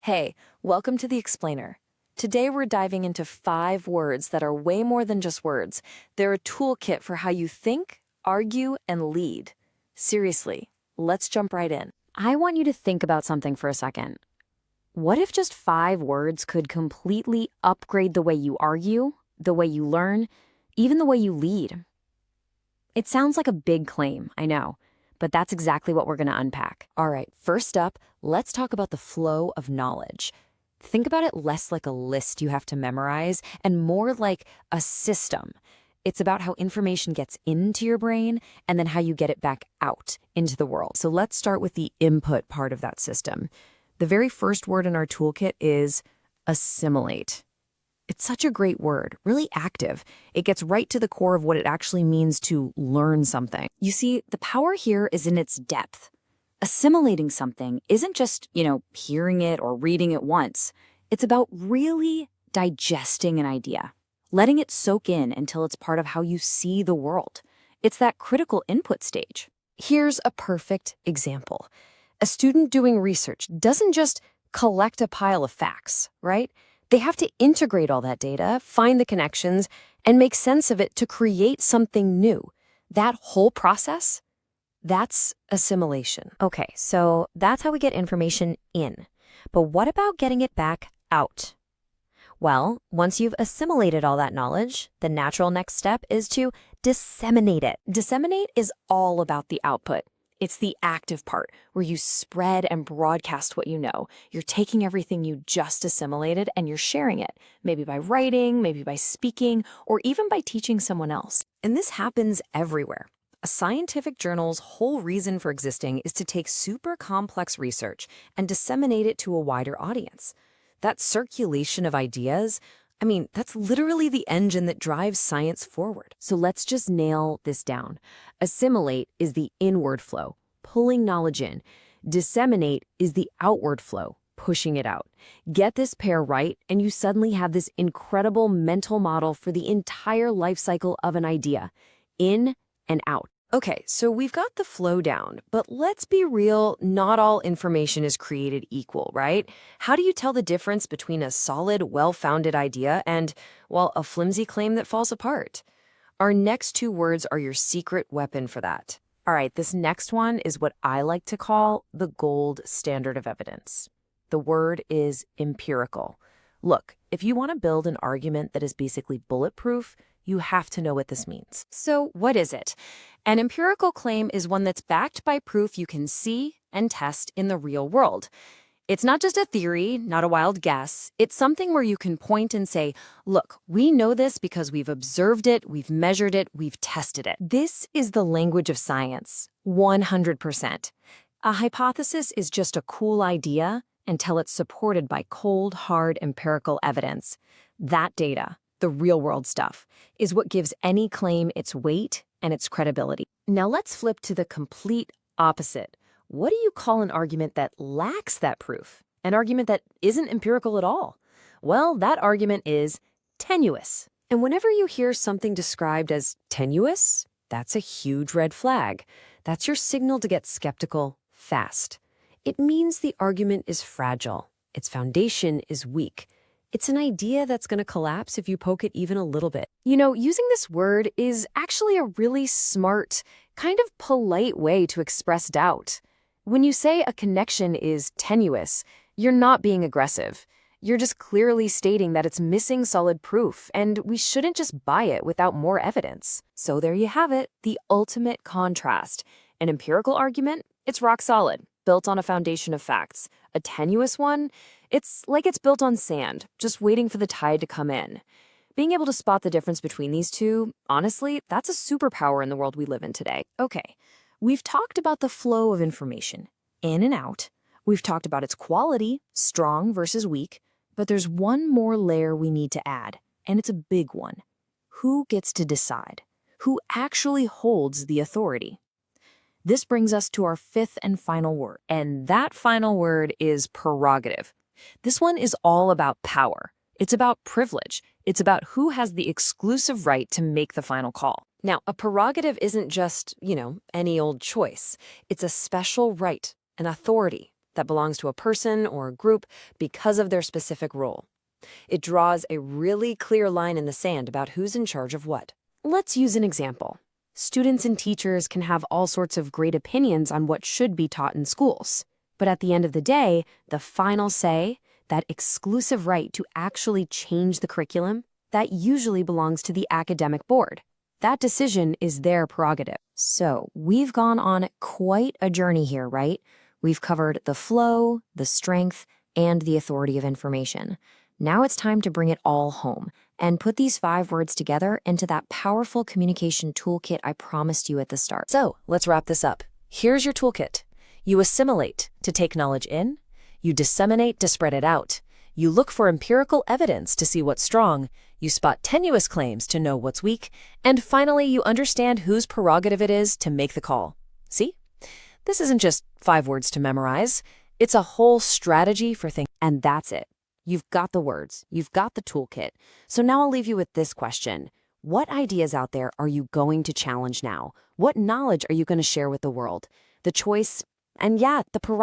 Hey, welcome to The Explainer. Today we're diving into 5 words that are way more than just words. They're a toolkit for how you think, argue, and lead. Seriously, let's jump right in. I want you to think about something for a second. What if just 5 words could completely upgrade the way you argue, the way you learn, even the way you lead? It sounds like a big claim, I know, but that's exactly what we're going to unpack. All right, first up, let's talk about the flow of knowledge. Think about it less like a list you have to memorize and more like a system. It's about how information gets into your brain and then how you get it back out into the world. So let's start with the input part of that system. The very first word in our toolkit is assimilate. It's such a great word, really active. It gets right to the core of what it actually means to learn something. You see, the power here is in its depth. Assimilating something isn't just, hearing it or reading it once. It's about really digesting an idea, letting it soak in until it's part of how you see the world. It's that critical input stage. Here's a perfect example. A student doing research doesn't just collect a pile of facts, right? They have to integrate all that data, find the connections, and make sense of it to create something new. That whole process, that's assimilation. Okay, so that's how we get information in. But what about getting it back out? Well, once you've assimilated all that knowledge, the natural next step is to disseminate it. Disseminate is all about the output. It's the active part where you spread and broadcast what you know. You're taking everything you just assimilated and you're sharing it, maybe by writing, maybe by speaking, or even by teaching someone else. And this happens everywhere. A scientific journal's whole reason for existing is to take super complex research and disseminate it to a wider audience. That circulation of ideas, that's literally the engine that drives science forward. So let's just nail this down. Assimilate is the inward flow, pulling knowledge in. Disseminate is the outward flow, pushing it out. Get this pair right, and you suddenly have this incredible mental model for the entire life cycle of an idea, in and out. Okay, so we've got the flow down, but let's be real, not all information is created equal, right? How do you tell the difference between a solid, well-founded idea and, well, a flimsy claim that falls apart? Our next 2 words are your secret weapon for that. All right, this next one is what I like to call the gold standard of evidence. The word is empirical. Look, if you want to build an argument that is basically bulletproof, you have to know what this means. So what is it? An empirical claim is one that's backed by proof you can see and test in the real world. It's not just a theory, not a wild guess. It's something where you can point and say, look, we know this because we've observed it, we've measured it, we've tested it. This is the language of science, 100%. A hypothesis is just a cool idea until it's supported by cold, hard, empirical evidence. That data, the real-world stuff, is what gives any claim its weight and its credibility. Now let's flip to the complete opposite. What do you call an argument that lacks that proof? An argument that isn't empirical at all? Well, that argument is tenuous. And whenever you hear something described as tenuous, that's a huge red flag. That's your signal to get skeptical fast. It means the argument is fragile. Its foundation is weak. It's an idea that's going to collapse if you poke it even a little bit. Using this word is actually a really smart, kind of polite way to express doubt. When you say a connection is tenuous, you're not being aggressive. You're just clearly stating that it's missing solid proof, and we shouldn't just buy it without more evidence. So there you have it, the ultimate contrast. An empirical argument, it's rock solid, built on a foundation of facts. A tenuous one, it's like it's built on sand, just waiting for the tide to come in. Being able to spot the difference between these two, honestly, that's a superpower in the world we live in today. Okay, we've talked about the flow of information, in and out. We've talked about its quality, strong versus weak, but there's one more layer we need to add, and it's a big one. Who gets to decide? Who actually holds the authority? This brings us to our 5th and final word, and that final word is prerogative. This one is all about power. It's about privilege. It's about who has the exclusive right to make the final call. Now, a prerogative isn't just, any old choice. It's a special right, an authority that belongs to a person or a group because of their specific role. It draws a really clear line in the sand about who's in charge of what. Let's use an example. Students and teachers can have all sorts of great opinions on what should be taught in schools. But at the end of the day, the final say, that exclusive right to actually change the curriculum, that usually belongs to the academic board. That decision is their prerogative. So we've gone on quite a journey here, right? We've covered the flow, the strength, and the authority of information. Now it's time to bring it all home and put these 5 words together into that powerful communication toolkit I promised you at the start. So let's wrap this up. Here's your toolkit. You assimilate to take knowledge in. You disseminate to spread it out. You look for empirical evidence to see what's strong. You spot tenuous claims to know what's weak. And finally, you understand whose prerogative it is to make the call. See? This isn't just 5 words to memorize. It's a whole strategy for thinking. And that's it. You've got the words. You've got the toolkit. So now I'll leave you with this question. What ideas out there are you going to challenge now? What knowledge are you going to share with the world? The choice, and yeah, the prerogative.